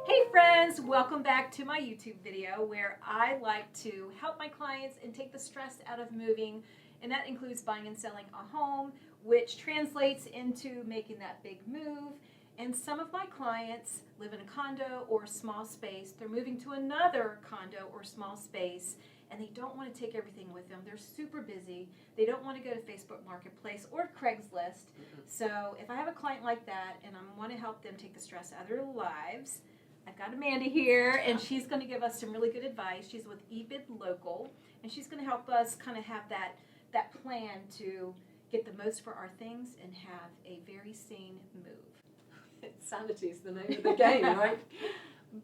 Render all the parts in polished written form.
Hey friends, welcome back to my YouTube video where I like to help my clients and take the stress out of moving, and that includes buying and selling a home, which translates into making that big move. And some of my clients live in a condo or a small space. They're moving to another condo or small space and they don't want to take everything with them. They're super busy. They don't want to go to Facebook Marketplace or Craigslist. So if I have a client like that and I want to help them take the stress out of their lives, I've got Amanda here, and she's going to give us some really good advice. She's with eBid Local, and she's going to help us kind of have that plan to get the most for our things and have a very sane move. Sanity is the name of the game, right?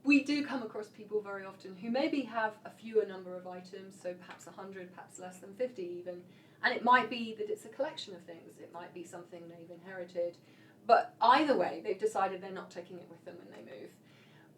We do come across people very often who maybe have a fewer number of items, so perhaps 100, perhaps less than 50 even, and it might be that it's a collection of things. It might be something they've inherited, but either way, they've decided they're not taking it with them when they move.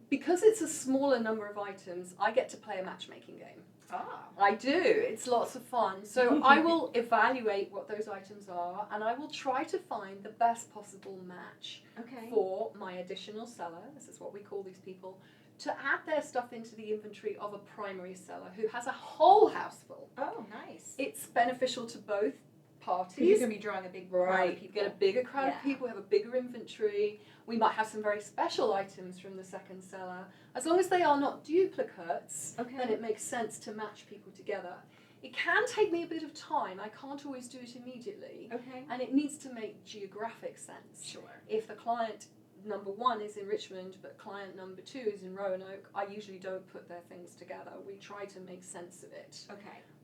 Because it's a smaller number of items, I get to play a matchmaking game. Ah. I do. It's lots of fun. So I will evaluate what those items are, and I will try to find the best possible match for my additional seller. This is what we call these people, to add their stuff into the inventory of a primary seller who has a whole house full. Oh, nice. It's beneficial to both parties. You're going to be drawing a big crowd of people. Get a bigger crowd of people, have a bigger inventory. We might have some very special items from the second seller. As long as they are not duplicates, then it makes sense to match people together. It can take me a bit of time. I can't always do it immediately. And it needs to make geographic sense. Sure. If the client number one is in Richmond, but client number two is in Roanoke, I usually don't put their things together. We try to make sense of it.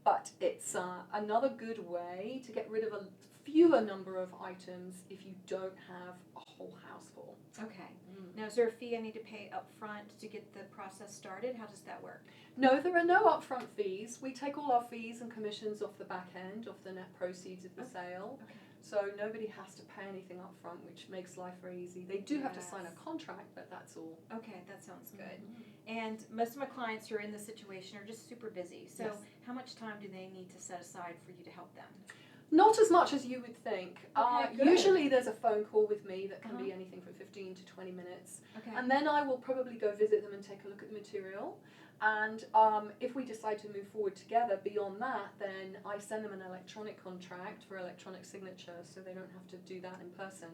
But it's another good way to get rid of a fewer number of items if you don't have a whole house full. Now, is there a fee I need to pay up front to get the process started? How does that work? No, there are no upfront fees. We take all our fees and commissions off the back end, off the net proceeds of the sale. So nobody has to pay anything up front, which makes life very easy. They do have to sign a contract, but that's all. Okay, that sounds good. And most of my clients who are in this situation are just super busy. So how much time do they need to set aside for you to help them? Not as much as you would think. Usually there's a phone call with me that can be anything from 15 to 20 minutes. And then I will probably go visit them and take a look at the material. And if we decide to move forward together beyond that, then I send them an electronic contract for electronic signature so they don't have to do that in person.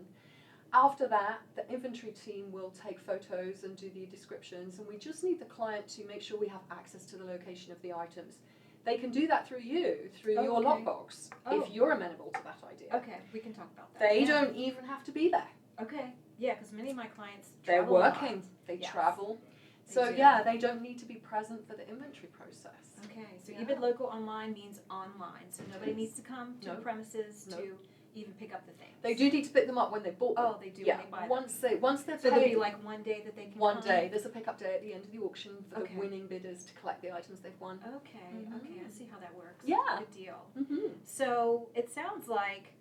After that, the inventory team will take photos and do the descriptions, and we just need the client to make sure we have access to the location of the items. They can do that through you, through your lockbox, if you're amenable to that idea. We can talk about that. They don't even have to be there. Yeah, because many of my clients they're travel working, they travel. So they don't need to be present for the inventory process. So eBid Local online means online, so nobody needs to come to the premises to even pick up the things. They do need to pick them up when they bought them. They do when they buy them. Once they're paid. So there'll be like one day that they can One day. There's a pickup day at the end of the auction for the winning bidders to collect the items they've won. I see how that works. Yeah. Good deal. So it sounds like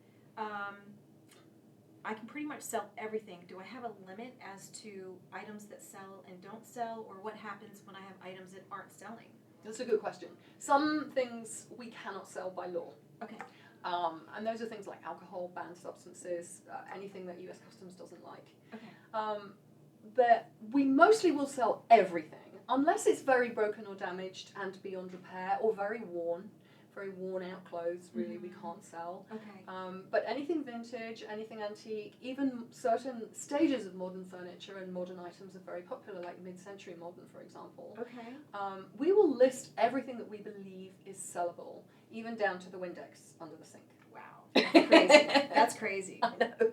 I can pretty much sell everything. Do I have a limit as to items that sell and don't sell, or what happens when I have items that aren't selling? That's a good question. Some things we cannot sell by law. And those are things like alcohol, banned substances, anything that US Customs doesn't like. But we mostly will sell everything, unless it's very broken or damaged and beyond repair, or very worn out clothes, really we can't sell. But anything vintage, anything antique, even certain stages of modern furniture and modern items are very popular, like mid-century modern, for example. We will list everything that we believe is sellable, even down to the Windex under the sink. Wow, that's crazy. That's crazy. I know.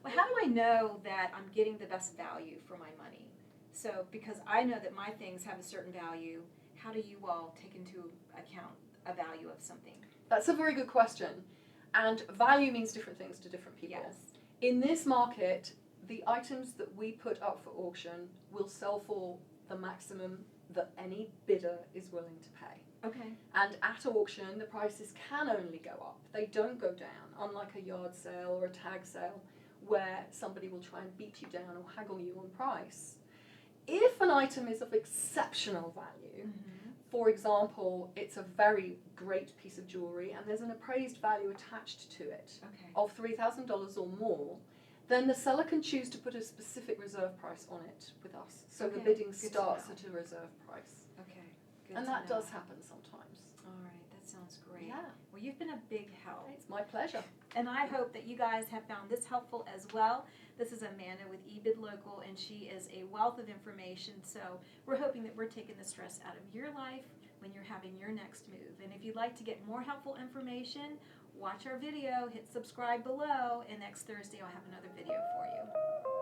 Well, how do I know that I'm getting the best value for my money? So, because I know that my things have a certain value, how do you all take into account a value of something? That's a very good question. And value means different things to different people. In this market, the items that we put up for auction will sell for the maximum that any bidder is willing to pay. And at auction, the prices can only go up. They don't go down, unlike a yard sale or a tag sale, where somebody will try and beat you down or haggle you on price. If an item is of exceptional value, for example, it's a very great piece of jewellery and there's an appraised value attached to it of $3,000 or more, then the seller can choose to put a specific reserve price on it with us. So the Okay, bidding good to starts know. at a reserve price. Okay, good And to that know. does happen sometimes. All right, that sounds great. Yeah. Well, you've been a big help. It's my pleasure. And I hope that you guys have found this helpful as well. This is Amanda with eBid Local, and she is a wealth of information. So we're hoping that we're taking the stress out of your life when you're having your next move. And if you'd like to get more helpful information, watch our video, hit subscribe below, and next Thursday I'll have another video for you.